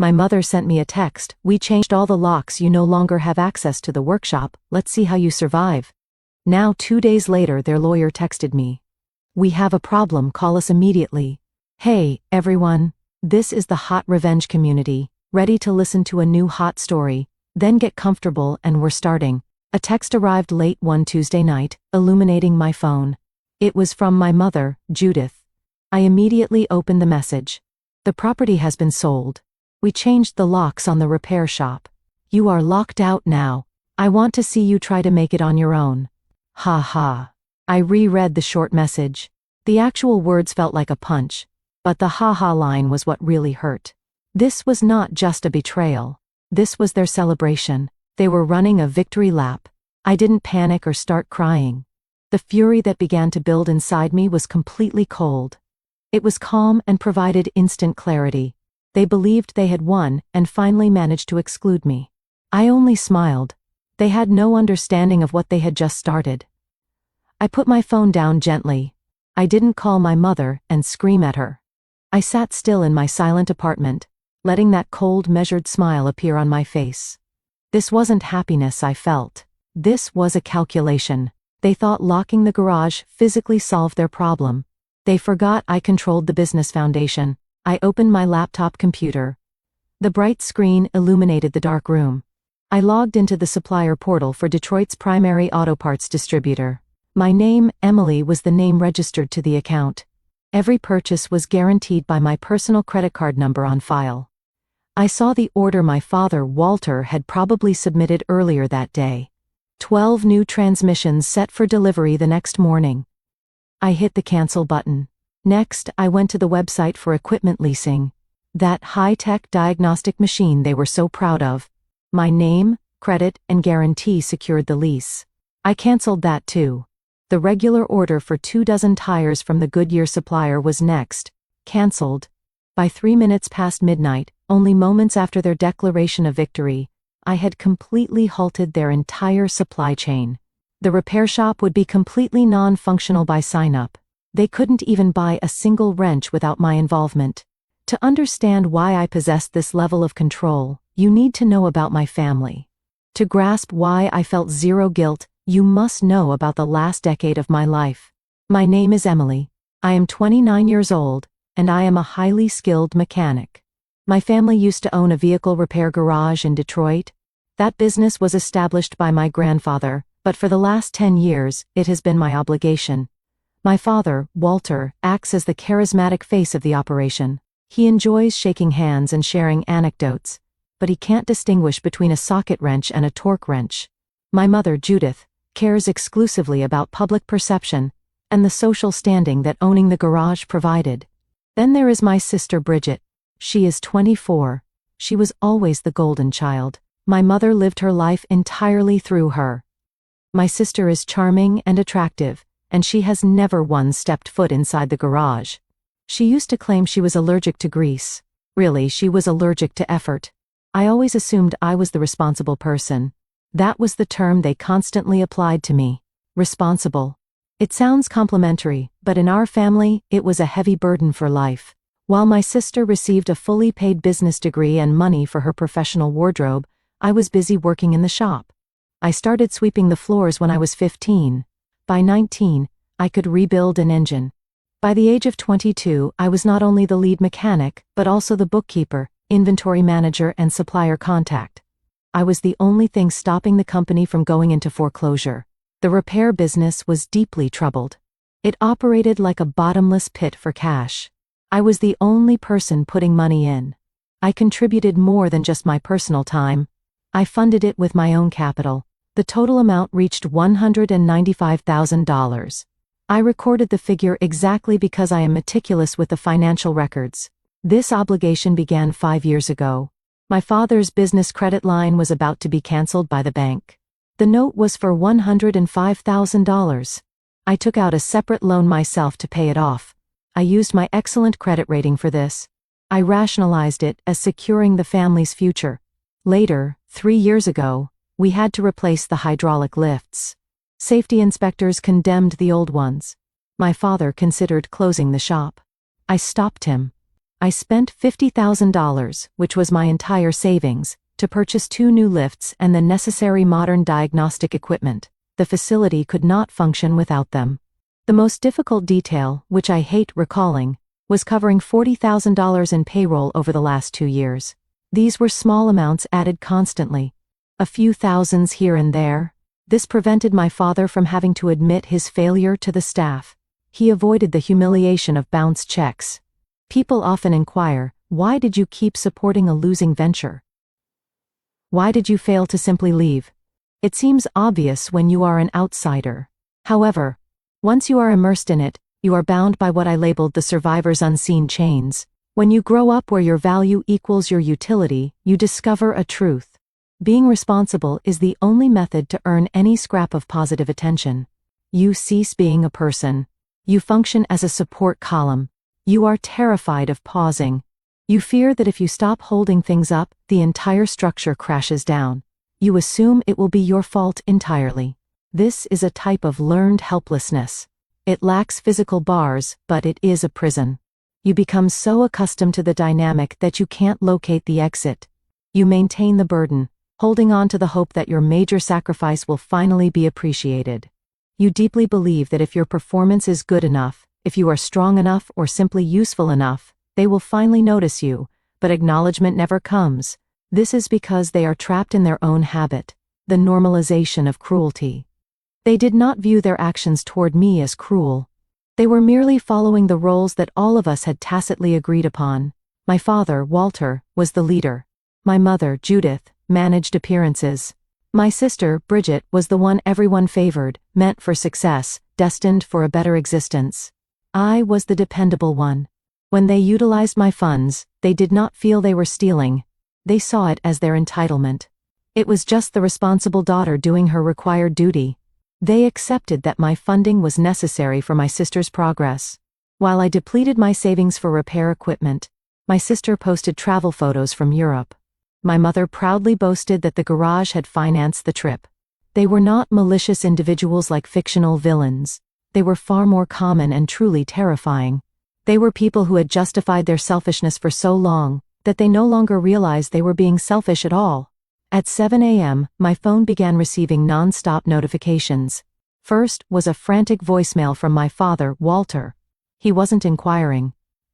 My mother sent me a text. "We changed all the locks. You no longer have access to the workshop. Let's see how you survive." Now 2 days later their lawyer texted me. "We have a problem. Call us immediately." Hey, everyone. This is the Hot Revenge community. Ready to listen to a new hot story? Then get comfortable and we're starting. A text arrived late one Tuesday night, illuminating my phone. It was from my mother, Judith. I immediately opened the message. "The property has been sold. We changed the locks on the repair shop. You are locked out now. I want to see you try to make it on your own." Ha ha. I reread the short message. The actual words felt like a punch, but the ha ha line was what really hurt. This was not just a betrayal. This was their celebration. They were running a victory lap. I didn't panic or start crying. The fury that began to build inside me was completely cold. It was calm and provided instant clarity. They believed they had won and finally managed to exclude me. I only smiled. They had no understanding of what they had just started. I put my phone down gently. I didn't call my mother and scream at her. I sat still in my silent apartment, letting that cold, measured smile appear on my face. This wasn't happiness I felt. This was a calculation. They thought locking the garage physically solved their problem. They forgot I controlled the business foundation. I opened my laptop computer. The bright screen illuminated the dark room. I logged into the supplier portal for Detroit's primary auto parts distributor. My name, Emily, was the name registered to the account. Every purchase was guaranteed by my personal credit card number on file. I saw the order my father, Walter, had probably submitted earlier that day. 12 new transmissions set for delivery the next morning. I hit the cancel button. Next, I went to the website for equipment leasing. That high-tech diagnostic machine they were so proud of. My name, credit, and guarantee secured the lease. I canceled that too. The regular order for 24 tires from the Goodyear supplier was next, canceled. By 3 minutes past midnight, only moments after their declaration of victory, I had completely halted their entire supply chain. The repair shop would be completely non-functional by sign-up. They couldn't even buy a single wrench without my involvement. To understand why I possessed this level of control, you need to know about my family. To grasp why I felt zero guilt, you must know about the last decade of my life. My name is Emily. I am 29 years old, and I am a highly skilled mechanic. My family used to own a vehicle repair garage in Detroit. That business was established by my grandfather, but for the last 10 years, it has been my obligation. My father, Walter, acts as the charismatic face of the operation. He enjoys shaking hands and sharing anecdotes, but he can't distinguish between a socket wrench and a torque wrench. My mother, Judith, cares exclusively about public perception and the social standing that owning the garage provided. Then there is my sister Bridget. She is 24. She was always the golden child. My mother lived her life entirely through her. My sister is charming and attractive, and she has never once stepped foot inside the garage. She used to claim she was allergic to grease. Really, she was allergic to effort. I always assumed I was the responsible person. That was the term they constantly applied to me. Responsible. It sounds complimentary, but in our family, it was a heavy burden for life. While my sister received a fully paid business degree and money for her professional wardrobe, I was busy working in the shop. I started sweeping the floors when I was 15. By 19, I could rebuild an engine. By the age of 22, I was not only the lead mechanic, but also the bookkeeper, inventory manager, and supplier contact. I was the only thing stopping the company from going into foreclosure. The repair business was deeply troubled. It operated like a bottomless pit for cash. I was the only person putting money in. I contributed more than just my personal time. I funded it with my own capital. The total amount reached $195,000. I recorded the figure exactly because I am meticulous with the financial records. This obligation began 5 years ago. My father's business credit line was about to be canceled by the bank. The note was for $105,000. I took out a separate loan myself to pay it off. I used my excellent credit rating for this. I rationalized it as securing the family's future. Later, 3 years ago, we had to replace the hydraulic lifts. Safety inspectors condemned the old ones. My father considered closing the shop. I stopped him. I spent $50,000, which was my entire savings, to purchase 2 new lifts and the necessary modern diagnostic equipment. The facility could not function without them. The most difficult detail, which I hate recalling, was covering $40,000 in payroll over the last 2 years. These were small amounts added constantly. A few thousands here and there. This prevented my father from having to admit his failure to the staff. He avoided the humiliation of bounce checks. People often inquire, why did you keep supporting a losing venture? Why did you fail to simply leave? It seems obvious when you are an outsider. However, once you are immersed in it, you are bound by what I labeled the survivor's unseen chains. When you grow up where your value equals your utility, you discover a truth. Being responsible is the only method to earn any scrap of positive attention. You cease being a person. You function as a support column. You are terrified of pausing. You fear that if you stop holding things up, the entire structure crashes down. You assume it will be your fault entirely. This is a type of learned helplessness. It lacks physical bars, but it is a prison. You become so accustomed to the dynamic that you can't locate the exit. You maintain the burden, holding on to the hope that your major sacrifice will finally be appreciated. You deeply believe that if your performance is good enough, if you are strong enough or simply useful enough, they will finally notice you, but acknowledgement never comes. This is because they are trapped in their own habit, the normalization of cruelty. They did not view their actions toward me as cruel. They were merely following the roles that all of us had tacitly agreed upon. My father, Walter, was the leader. My mother, Judith, managed appearances. My sister, Bridget, was the one everyone favored, meant for success, destined for a better existence. I was the dependable one. When they utilized my funds, they did not feel they were stealing. They saw it as their entitlement. It was just the responsible daughter doing her required duty. They accepted that my funding was necessary for my sister's progress. While I depleted my savings for repair equipment, my sister posted travel photos from Europe. My mother proudly boasted that the garage had financed the trip. They were not malicious individuals like fictional villains. They were far more common and truly terrifying. They were people who had justified their selfishness for so long that they no longer realized they were being selfish at all. At 7 a.m., my phone began receiving non-stop notifications. First was a frantic voicemail from my father, Walter. He wasn't inquiring.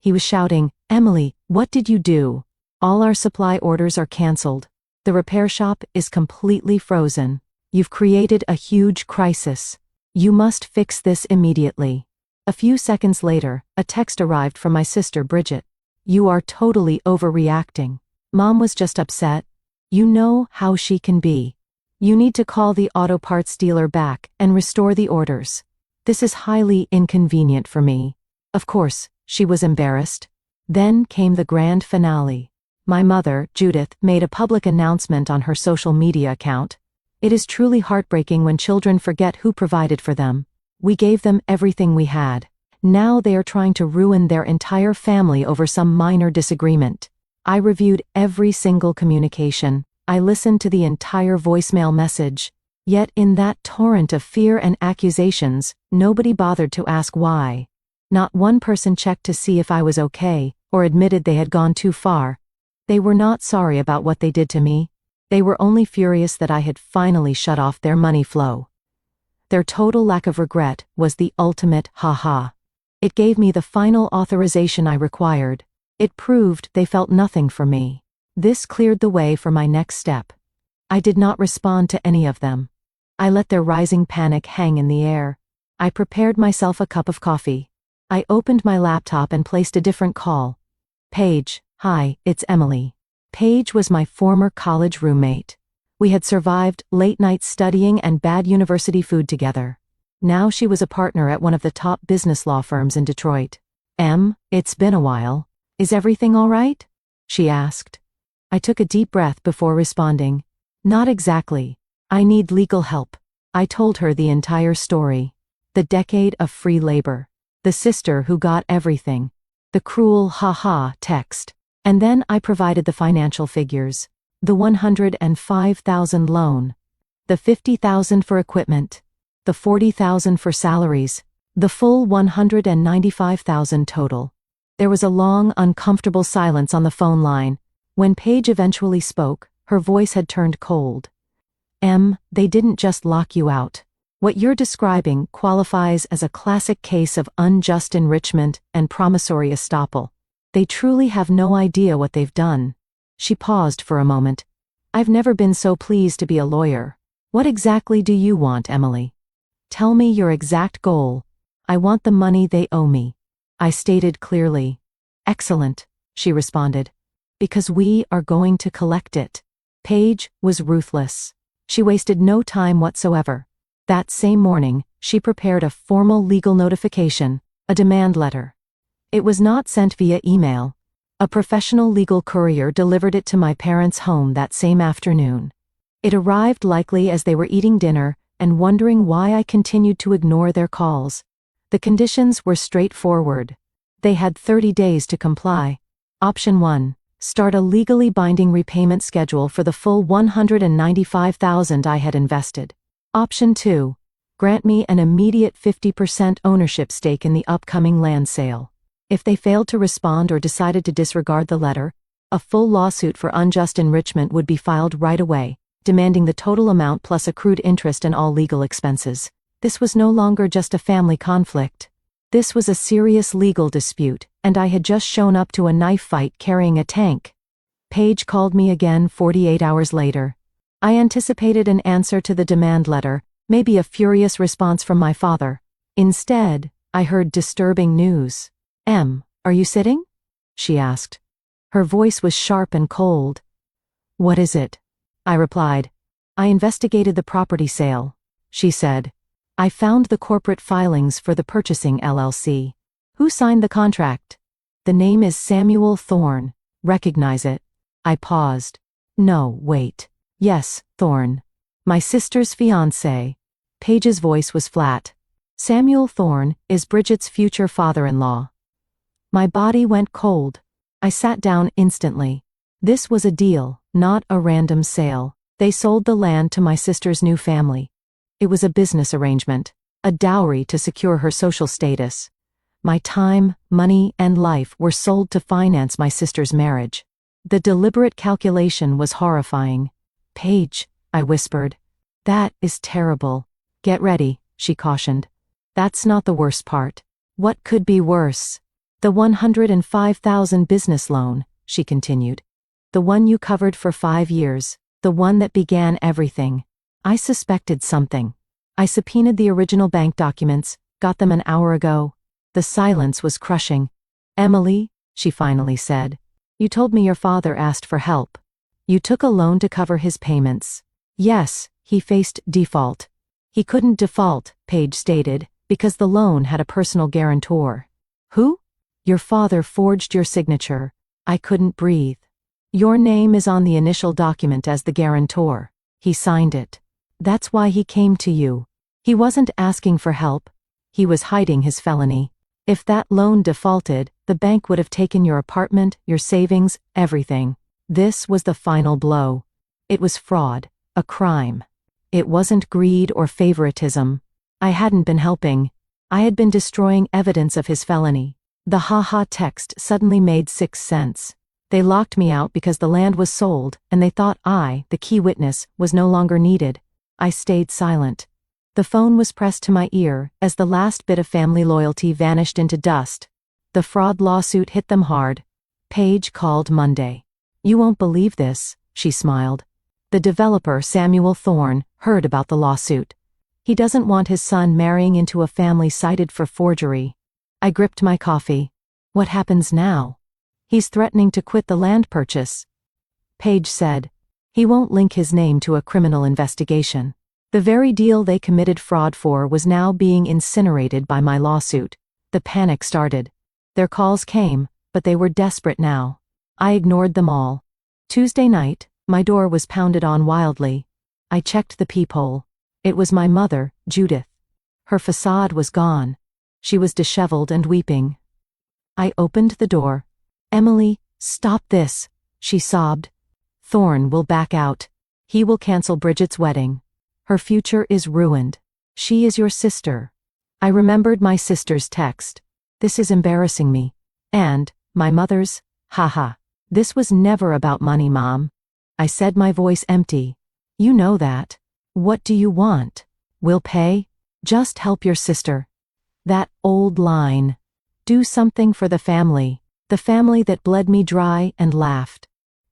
He was shouting, "Emily, what did you do? All our supply orders are canceled. The repair shop is completely frozen. You've created a huge crisis. You must fix this immediately." A few seconds later, a text arrived from my sister Bridget. "You are totally overreacting. Mom was just upset. You know how she can be. You need to call the auto parts dealer back and restore the orders. This is highly inconvenient for me." Of course, she was embarrassed. Then came the grand finale. My mother, Judith, made a public announcement on her social media account. It is truly heartbreaking when children forget who provided for them. We gave them everything we had. Now they are trying to ruin their entire family over some minor disagreement. I reviewed every single communication. I listened to the entire voicemail message. Yet in that torrent of fear and accusations, nobody bothered to ask why. Not one person checked to see if I was okay, or admitted they had gone too far. They were not sorry about what they did to me. They were only furious that I had finally shut off their money flow. Their total lack of regret was the ultimate ha-ha. It gave me the final authorization I required. It proved they felt nothing for me. This cleared the way for my next step. I did not respond to any of them. I let their rising panic hang in the air. I prepared myself a cup of coffee. I opened my laptop and placed a different call. "Paige, hi, it's Emily." Paige was my former college roommate. We had survived late nights studying and bad university food together. Now she was a partner at one of the top business law firms in Detroit. It's been a while. Is everything all right?" she asked. I took a deep breath before responding. "Not exactly. I need legal help." I told her the entire story. The decade of free labor. The sister who got everything. The cruel ha-ha text. And then I provided the financial figures. The $105,000 loan. The $50,000 for equipment. The $40,000 for salaries. The full $195,000 total. There was a long, uncomfortable silence on the phone line. When Paige eventually spoke, her voice had turned cold. They didn't just lock you out. What you're describing qualifies as a classic case of unjust enrichment and promissory estoppel. They truly have no idea what they've done. She paused for a moment. I've never been so pleased to be a lawyer. What exactly do you want, Emily? Tell me your exact goal. I want the money they owe me. I stated clearly. Excellent, she responded. Because we are going to collect it. Paige was ruthless. She wasted no time whatsoever. That same morning, she prepared a formal legal notification, a demand letter. It was not sent via email. A professional legal courier delivered it to my parents' home that same afternoon. It arrived likely as they were eating dinner and wondering why I continued to ignore their calls. The conditions were straightforward. They had 30 days to comply. Option 1. Start a legally binding repayment schedule for the full $195,000 I had invested. Option 2. Grant me an immediate 50% ownership stake in the upcoming land sale. If they failed to respond or decided to disregard the letter, a full lawsuit for unjust enrichment would be filed right away, demanding the total amount plus accrued interest and all legal expenses. This was no longer just a family conflict. This was a serious legal dispute, and I had just shown up to a knife fight carrying a tank. Paige called me again 48 hours later. I anticipated an answer to the demand letter, maybe a furious response from my father. Instead, I heard disturbing news. Are you sitting? She asked. Her voice was sharp and cold. What is it? I replied. I investigated the property sale, she said. I found the corporate filings for the purchasing LLC. Who signed the contract? The name is Samuel Thorne. Recognize it? I paused. No, wait. Yes, Thorne. My sister's fiancé. Paige's voice was flat. Samuel Thorne is Bridget's future father-in-law. My body went cold. I sat down instantly. This was a deal, not a random sale. They sold the land to my sister's new family. It was a business arrangement, a dowry to secure her social status. My time, money, and life were sold to finance my sister's marriage. The deliberate calculation was horrifying. Paige, I whispered. That is terrible. Get ready, she cautioned. That's not the worst part. What could be worse? The $105,000 business loan, she continued. The one you covered for 5 years, the one that began everything. I suspected something. I subpoenaed the original bank documents, got them an hour ago. The silence was crushing. Emily, she finally said, you told me your father asked for help. You took a loan to cover his payments. Yes, he faced default. He couldn't default, Paige stated, because the loan had a personal guarantor. Who? Your father forged your signature. I couldn't breathe. Your name is on the initial document as the guarantor. He signed it. That's why he came to you. He wasn't asking for help. He was hiding his felony. If that loan defaulted, the bank would have taken your apartment, your savings, everything. This was the final blow. It was fraud, a crime. It wasn't greed or favoritism. I hadn't been helping. I had been destroying evidence of his felony. The ha-ha text suddenly made 6 sense. They locked me out because the land was sold, and they thought I, the key witness, was no longer needed. I stayed silent. The phone was pressed to my ear as the last bit of family loyalty vanished into dust. The fraud lawsuit hit them hard. Paige called Monday. You won't believe this, she smiled. The developer, Samuel Thorne, heard about the lawsuit. He doesn't want his son marrying into a family cited for forgery. I gripped my coffee. What happens now? He's threatening to quit the land purchase. Paige said. He won't link his name to a criminal investigation. The very deal they committed fraud for was now being incinerated by my lawsuit. The panic started. Their calls came, but they were desperate now. I ignored them all. Tuesday night, my door was pounded on wildly. I checked the peephole. It was my mother, Judith. Her facade was gone. She was disheveled and weeping. I opened the door. Emily, stop this, she sobbed. Thorne will back out. He will cancel Bridget's wedding. Her future is ruined. She is your sister. I remembered my sister's text. This is embarrassing me. And, my mother's, haha. This was never about money, Mom. I said, my voice empty. You know that. What do you want? We'll pay. Just help your sister. That old line. Do something for the family that bled me dry and laughed.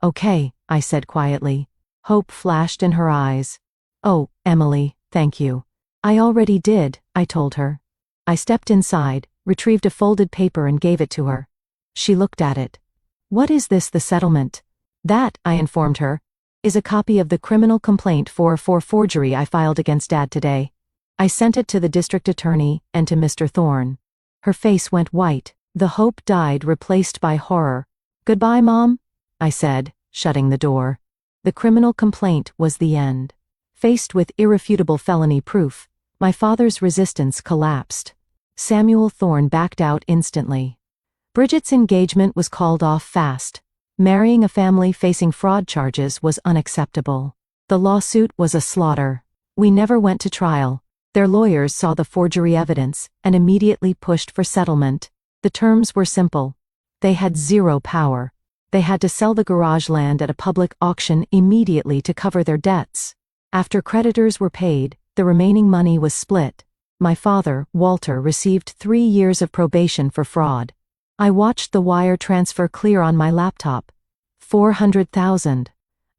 Okay, I said quietly. Hope flashed in her eyes. Oh, Emily, thank you. I already did, I told her. I stepped inside, retrieved a folded paper and gave it to her. She looked at it. What is this, the settlement? That, I informed her, is a copy of the criminal complaint for forgery I filed against Dad today. I sent it to the district attorney and to Mr. Thorne. Her face went white. The hope died, replaced by horror. Goodbye, Mom, I said, shutting the door. The criminal complaint was the end. Faced with irrefutable felony proof, my father's resistance collapsed. Samuel Thorne backed out instantly. Bridget's engagement was called off fast. Marrying a family facing fraud charges was unacceptable. The lawsuit was a slaughter. We never went to trial. Their lawyers saw the forgery evidence and immediately pushed for settlement. The terms were simple. They had zero power. They had to sell the garage land at a public auction immediately to cover their debts. After creditors were paid, the remaining money was split. My father, Walter, received 3 years of probation for fraud. I watched the wire transfer clear on my laptop. 400,000.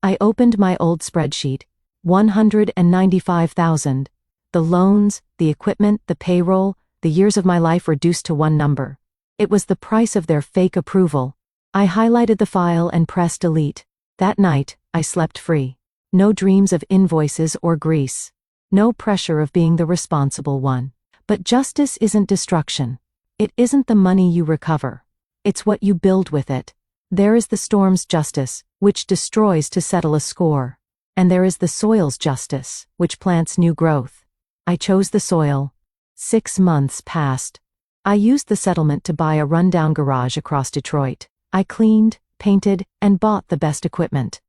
I opened my old spreadsheet. 195,000. The loans, the equipment, the payroll, the years of my life reduced to one number. It was the price of their fake approval. I highlighted the file and pressed delete. That night, I slept free. No dreams of invoices or grease. No pressure of being the responsible one. But justice isn't destruction. It isn't the money you recover. It's what you build with it. There is the storm's justice, which destroys to settle a score. And there is the soil's justice, which plants new growth. I chose the soil. 6 months passed. I used the settlement to buy a rundown garage across Detroit. I cleaned, painted, and bought the best equipment.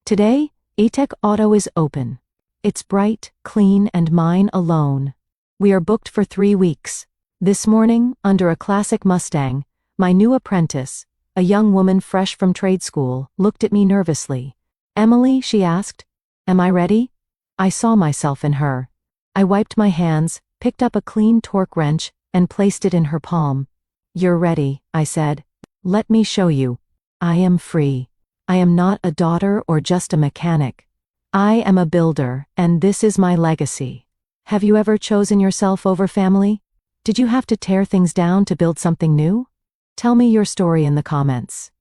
Today, ATEC Auto is open. It's bright, clean, and mine alone. We are booked for 3 weeks. This morning, under a classic Mustang, my new apprentice, a young woman fresh from trade school, looked at me nervously. Emily, she asked, am I ready? I saw myself in her. I wiped my hands, picked up a clean torque wrench, and placed it in her palm. You're ready, I said. Let me show you. I am free. I am not a daughter or just a mechanic. I am a builder, and this is my legacy. Have you ever chosen yourself over family? Did you have to tear things down to build something new? Tell me your story in the comments.